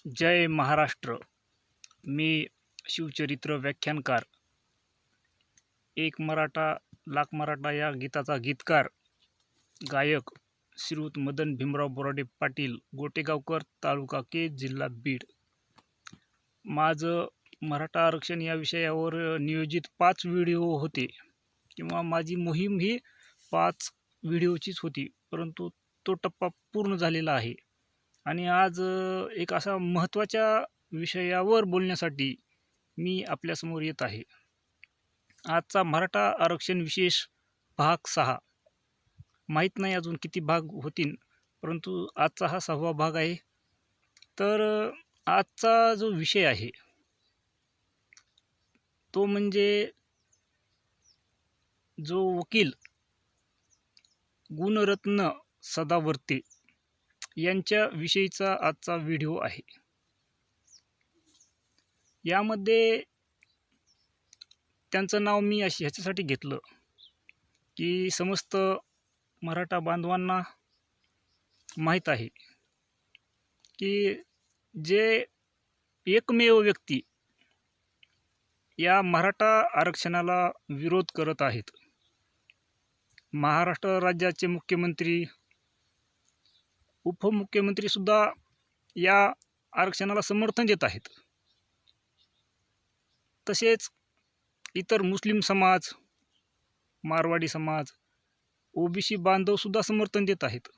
जय महाराष्ट्र. मी शिवचरित्र व्याख्यानकार, एक मराठा लाख मराठा या गीताचा गीतकार, गायक श्रीयुत मदन भीमराव बोराडे पाटील, गोटेगावकर, तालुका केज, जिल्हा बीड. माझं मराठा आरक्षण या विषयावर नियोजित 5 व्हिडिओ होते किंवा माझी मोहीम ही 5 व्हिडिओचीच होती, परंतु तो टप्पा पूर्ण झालेला आहे. आणि आज एक असा महत्त्वाच्या विषयावर बोलण्यासाठी मी आपल्यासमोर येत आहे. आजचा मराठा आरक्षण विशेष भाग 6. माहीत नाही अजून किती भाग होतील, परंतु आजचा हा 6वा भाग आहे. तर आजचा जो विषय आहे तो म्हणजे जो वकील गुणरत्न सदावर्ते यांच्या विषयीचा आजचा व्हिडिओ आहे. यामध्ये त्यांचं नाव मी ह्याच्यासाठी घेतलं की समस्त मराठा बांधवांना माहीत आहे की जे एकमेव व्यक्ती या मराठा आरक्षणाला विरोध करत आहेत, महाराष्ट्र राज्याचे मुख्यमंत्री, उपमुख्यमंत्रीसुद्धा या आरक्षणाला समर्थन देत आहेत. तसेच इतर मुस्लिम समाज, मारवाडी समाज, ओबीसी बांधवसुद्धा समर्थन देत आहेत.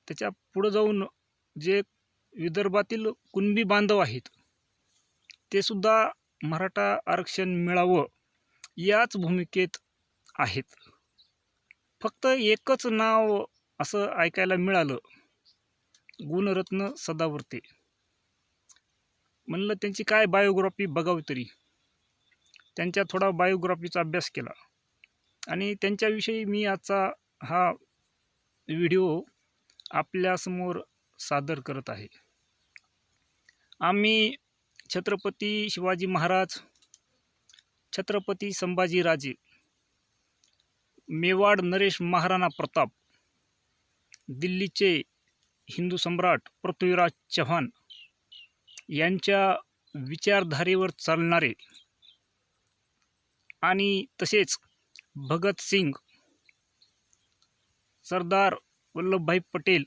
त्याच्या पुढं जाऊन जे विदर्भातील कुणबी बांधव आहेत ते सुद्धा मराठा आरक्षण मिळावं याच भूमिकेत आहेत. फक्त एकच नाव असं ऐकायला मिळालं, गुणरत्न सदावर्ते. म्हणलं त्यांची काय बायोग्राफी बघावी तरी. त्यांच्या थोडा बायोग्राफीचा अभ्यास केला आणि त्यांच्याविषयी मी आजचा हा व्हिडिओ आपल्यासमोर सादर करत आहे. आम्ही छत्रपती शिवाजी महाराज, छत्रपती संभाजीराजे, मेवाड नरेश महाराणा प्रताप, दिल्लीचे हिंदू सम्राट पृथ्वीराज चव्हाण यांच्या विचारधारेवर चालणारे आणि तसेच भगतसिंग, सरदार वल्लभभाई पटेल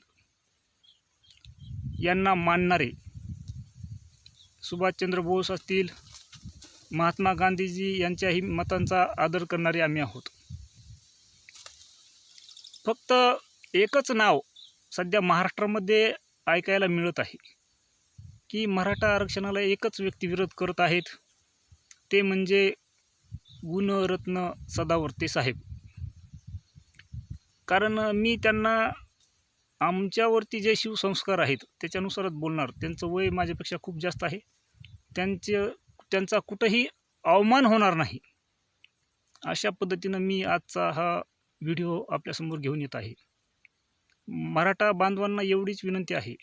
यांना मानणारे, सुभाषचंद्र बोस असतील, महात्मा गांधीजी यांच्याही मतांचा आदर करणारे आम्ही आहोत. फक्त एकच नाव सध्या महाराष्ट्रामध्ये ऐकायला मिळत आहे की मराठा आरक्षणाला एकच व्यक्ती विरोध करत आहेत, ते म्हणजे गुणरत्न सदावर्ते साहेब. कारण मी त्यांना आमच्यावरती जे शिवसंस्कार आहेत त्याच्यानुसारच बोलणार. त्यांचं वय माझ्यापेक्षा खूप जास्त आहे. त्यांचा कुठंही अवमान होणार नाही अशा पद्धतीनं मी आजचा हा व्हिडिओ आपल्यासमोर घेऊन येत आहे. मराठा बांधवांना एवढीच विनंती आहे,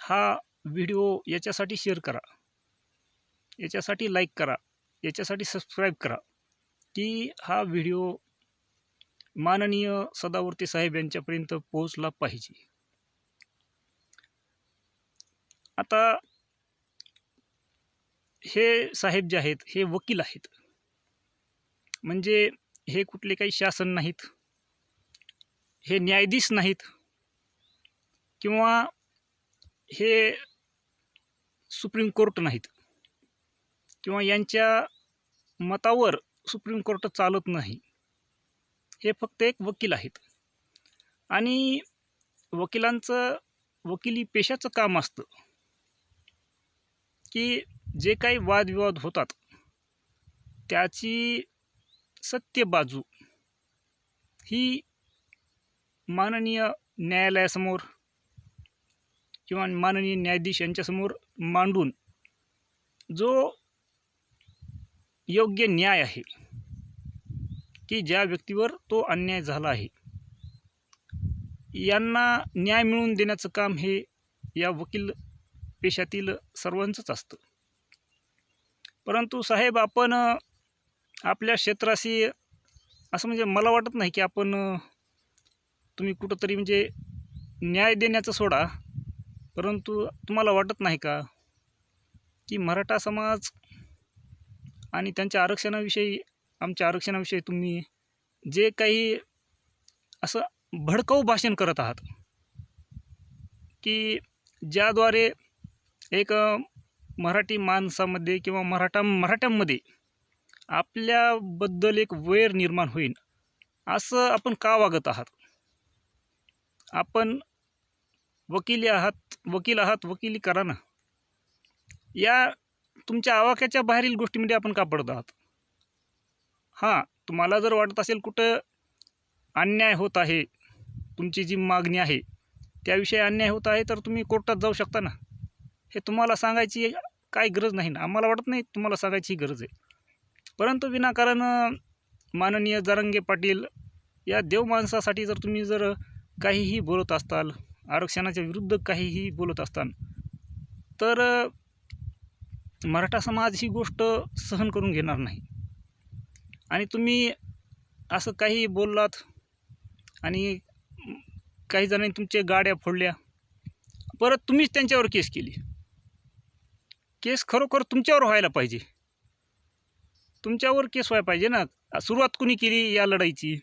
हा व्हिडिओ याच्यासाठी शेअर करा, याच्यासाठी लाईक करा, याच्यासाठी सबस्क्राईब करा की हा व्हिडिओ माननीय सदावर्ते साहेब यांच्यापर्यंत पोहोचला पाहिजे. आता हे साहेब जे आहेत हे वकील आहेत, म्हणजे हे कुठले काही शासन नाहीत, हे न्यायाधीश नाहीत किंवा हे सुप्रीम कोर्ट नाहीत किंवा यांच्या मतावर सुप्रीम कोर्ट चालत नाही. हे फक्त एक वकील आहेत आणि वकिलांचं वकिली पेशाचं काम असतं की जे काही वादविवाद होतात त्याची सत्य बाजू ही माननीय न्यायालयासमोर किंवा माननीय न्यायाधीश यांच्यासमोर मांडून जो योग्य न्याय आहे की ज्या व्यक्तीवर तो अन्याय झाला आहे यांना न्याय मिळवून देण्याचं काम हे या वकील पेशातील सर्वांचंच असतं. परंतु साहेब, आपण आपल्या क्षेत्राशी असं म्हणजे मला वाटत नाही की आपण तुम्ही कुठंतरी म्हणजे न्याय देण्याचं सोडा, परंतु तुम्हाला वाटत नाही का की मराठा समाज आणि त्यांच्या आरक्षणाविषयी, आमच्या आरक्षणाविषयी तुम्ही जे काही असं भडकाऊ भाषण करत आहात, की ज्याद्वारे एक मराठी माणसामध्ये किंवा मराठ्यांमध्ये आपल्याबद्दल एक वैर निर्माण होईल, असं आपण का वागत आहात? आपण वकील आहात, वकिली करा ना. या तुमच्या आवाक्याच्या बाहेरील गोष्टीमध्ये आपण का पडत आहात? हां, तुम्हाला जर वाटत असेल कुठं अन्याय होत आहे, तुमची जी मागणी आहे त्याविषयी अन्याय होत आहे, तर तुम्ही कोर्टात जाऊ शकता ना. हे तुम्हाला सांगायची काय गरज नाही ना. आम्हाला वाटत नाही तुम्हाला सांगायची गरज आहे. परंतु विनाकारण माननीय जरांगे पाटील या देव माणसासाठी जर तुम्ही जर काहीही बोलत असताल, आरक्षणाच्या विरुद्ध काहीही बोलत असताल, तर मराठा समाज ही गोष्ट सहन करून घेणार नाही. आणि तुम्ही असं काही बोललात आणि काही जणांनी तुमच्या गाड्या फोडल्या, परत तुम्हीच त्यांच्यावर केस केली. केस खरोखर तुमच्यावर व्हायला पाहिजे, तुमच्यावर केस व्हायला पाहिजे ना. सुरुवात कुणी केली या लढाईची?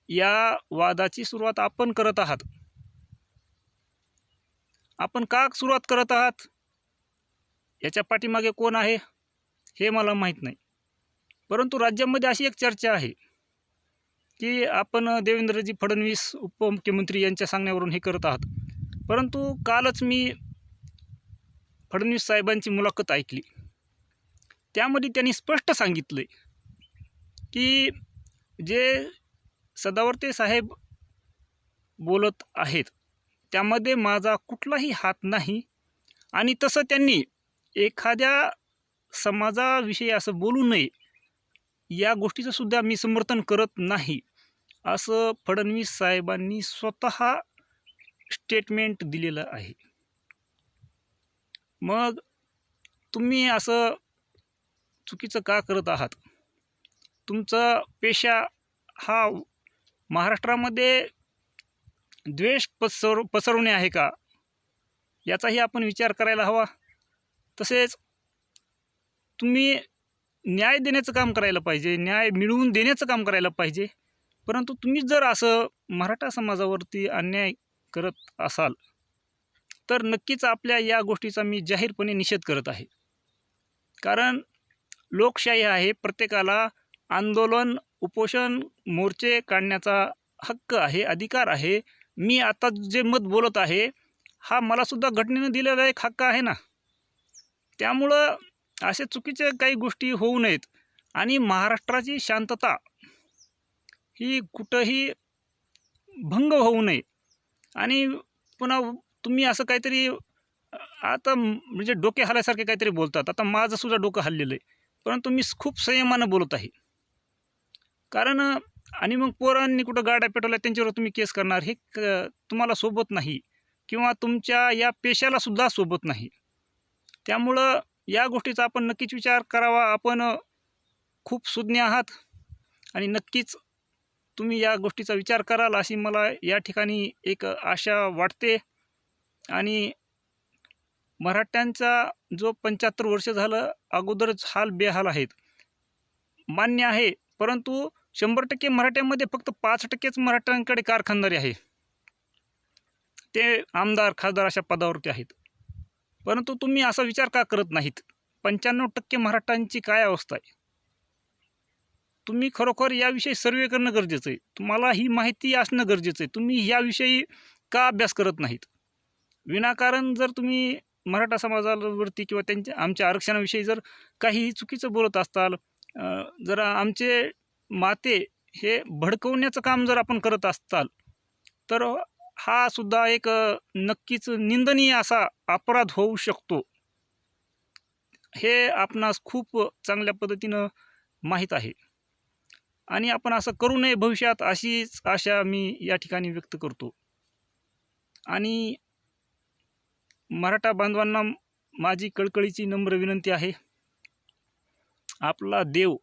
या वादाची सुरुवात आपण करत आहात. आपण का सुरुवात करत आहात याच्या पाठीमागे कोण आहे हे मला माहीत नाही. परंतु राज्यामध्ये अशी एक चर्चा आहे की आपण देवेंद्रजी फडणवीस उपमुख्यमंत्री यांच्या सांगण्यावरून हे करत आहात. परंतु कालच मी फडणवीस साहेबांची मुलाखत ऐकली. त्यामध्ये त्यांनी स्पष्ट सांगितले की जे सदावर्ते साहेब बोलत आहेत त्यामध्ये माझा कुठलाही हात नाही. आणि तसं त्यांनी एखाद्या समाजाविषयी असं बोलू नये या गोष्टीचं सुद्धा मी समर्थन करत नाही, असं फडणवीस साहेबांनी स्वतः स्टेटमेंट दिलेलं आहे. मग तुम्ही असं चुकीचं का करत आहात? तुमचा पेशा हा महाराष्ट्रामध्ये द्वेष पसरवणे आहे का, याचाही आपण विचार करायला हवा. तसेच तुम्ही न्याय देण्याचं काम करायला पाहिजे, न्याय मिळवून देण्याचं काम करायला पाहिजे. परंतु तुम्ही जर असं मराठा समाजावरती अन्याय करत असाल तर नक्कीच आपल्या या गोष्टीचा मी जाहीरपणे निषेध करत आहे. कारण लोकशाही आहे, प्रत्येकाला आंदोलन, उपोषण, मोर्चे काढण्याचा हक्क आहे, अधिकार आहे. मी आता जे मत बोलत आहे हा मलासुद्धा घटनेनं दिलेला एक हक्क आहे ना. त्यामुळं असे चुकीचे काही गोष्टी होऊ नयेत आणि महाराष्ट्राची शांतता ही कुठंही भंग होऊ नये. आणि पुन्हा तुम्ही असं काहीतरी आता म्हणजे डोके हल्ल्यासारखे काहीतरी बोलतात. आता माझं सुद्धा डोकं हललेलं आहे, परंतु मी खूप संयमानं बोलत आहे. कारण आणि मग पोरांनी कुठं गाड्या पेटवल्या त्यांच्यावर तुम्ही केस करणार, हे तुम्हाला सोबत नाही किंवा तुमच्या या पेशाला सुद्धा सोबत नाही. त्यामुळं या गोष्टीचा आपण नक्कीच विचार करावा. आपण खूप सुज्ञ आहात आणि नक्कीच तुम्ही या गोष्टीचा विचार कराल अशी मला या ठिकाणी एक आशा वाटते. आणि मराठ्यांचा जो 75 वर्ष झालं अगोदरच हाल बेहाल आहेत, मान्य आहे. परंतु 100% मराठ्यांमध्ये फक्त 5%च मराठ्यांकडे कारखानदारी आहे. ते आमदार, खासदार अशा पदावरती आहेत. परंतु तुम्ही असा विचार का करत नाहीत? 95% मराठ्यांची काय अवस्था आहे? तुम्ही खरोखर याविषयी सर्वे करणं गरजेचं आहे. तुम्हाला ही माहिती असणं गरजेचं आहे. तुम्ही याविषयी का अभ्यास करत नाहीत? विनाकारण जर तुम्ही मराठा समाजावरती किंवा आमच्या आरक्षणाविषयी जर काही चुकीचं बोलत असताल, जर आमचे माते हे भडकवण्याचं काम जर आपण करत असताल, तर हा सुद्धा एक नक्कीच निंदनीय असा अपराध होऊ शकतो. हे आपणास खूप चांगल्या पद्धतीनं माहीत आहे आणि आपण असं करू नये भविष्यात, अशीच आशा मी या ठिकाणी व्यक्त करतो. आणि मराठा बांधवांना माझी कळकळीची नम्र विनंती आहे, आपला देव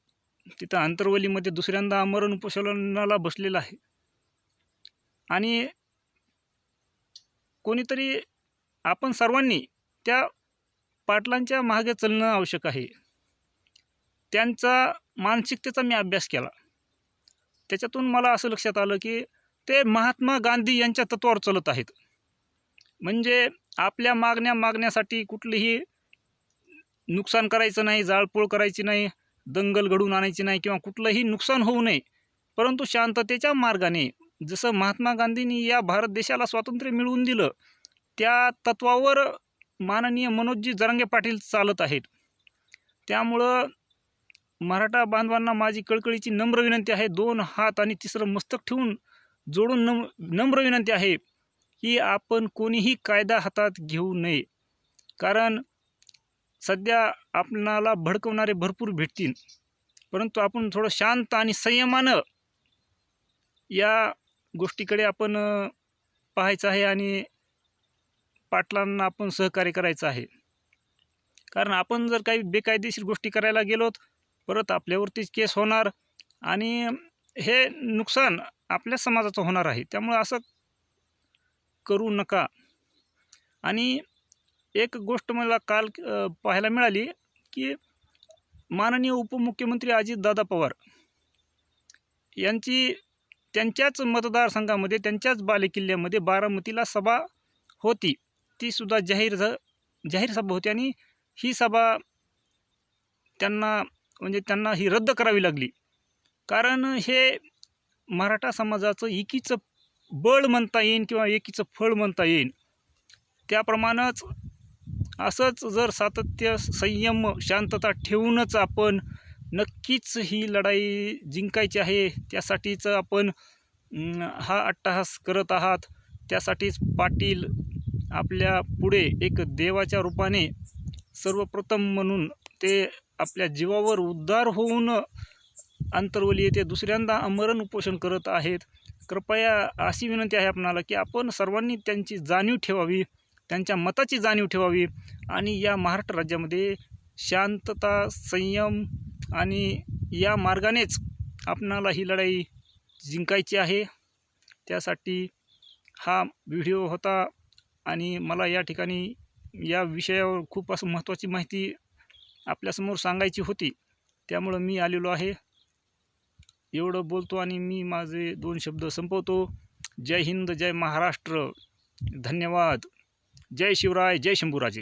तिथं आंतरवलीमध्ये दुसऱ्यांदा आमरण उपोषणाला बसलेला आहे आणि कोणीतरी आपण सर्वांनी त्या पाटलांच्या मागे चालणं आवश्यक आहे. त्यांचा मानसिकतेचा मी अभ्यास केला. त्याच्यातून मला असं लक्षात आलं की ते महात्मा गांधी यांच्या तत्त्वावर चालत आहेत. म्हणजे आपल्या मागण्यासाठी कुठलीही नुकसान करायचं नाही, जाळपोळ करायची नाही, दंगल घडवून आणायची नाही किंवा कुठलंही नुकसान होऊ नये, परंतु शांततेच्या मार्गाने जसं महात्मा गांधींनी या भारत देशाला स्वातंत्र्य मिळवून दिलं, त्या तत्त्वावर माननीय मनोजी जरांगे पाटील चालत आहेत. त्यामुळं मराठा बांधवांना माझी कळकळीची नम्र विनंती आहे, 2 हात आणि तिसरं मस्तक ठेवून जोडून नम्र विनंती आहे की आपण कोणीही कायदा हातात घेऊ नये. कारण सध्या आपणाला भडकवणारे भरपूर भेटतील, परंतु आपण थोडं शांत आणि संयमानं या गोष्टीकडे आपण पाहायचं आहे आणि पाटलांना आपण सहकार्य करायचं आहे. कारण आपण जर काही बेकायदेशीर गोष्टी करायला गेलोत, परत आपल्यावरतीच केस होणार आणि हे नुकसान आपल्या समाजाचं होणार आहे. त्यामुळे असं करू नका. आणि एक गोष्ट मला काल पाहायला मिळाली की माननीय उपमुख्यमंत्री अजितदादा पवार यांची त्यांच्याच मतदारसंघामध्ये, त्यांच्याच बालेकिल्ल्यामध्ये बारामतीला सभा होती. ती सुद्धा जाहीर सभा होती आणि ही सभा त्यांना ही रद्द करावी लागली. कारण हे मराठा समाजाचं एकीचं बळ म्हणता येईल किंवा एकीचं फळ म्हणता येईल. त्याप्रमाणेच असंच जर सातत्य, संयम, शांतता ठेवूनच आपण नक्कीच ही लढाई जिंकायची आहे. त्यासाठीच आपण हा अट्टहास करत आहात. त्यासाठीच पाटील आपल्या पुढे एक देवाच्या रूपाने सर्वप्रथम म्हणून ते आपल्या जीवावर उद्धार होऊन अंतरवली येथे दुसऱ्यांदा आमरण उपोषण करत आहेत. कृपया अशी विनंती आहे आपणाला की आपण सर्वांनी त्यांची जाणीव ठेवावी, त्यांच्या मताची जाणीव ठेवावी आणि या महाराष्ट्र राज्यामध्ये शांतता, संयम आणि या मार्गानेच आपणाला ही लढाई जिंकायची आहे. त्यासाठी हा व्हिडिओ होता आणि मला या ठिकाणी या विषयावर खूप असं महत्त्वाची माहिती आपल्यासमोर सांगायची होती. त्यामुळं मी आलेलो आहे. एवढं बोलतो आणि मी माझे 2 शब्द संपवतो. जय हिंद, जय महाराष्ट्र, धन्यवाद. जय शिवराय, जय शंभूराजे.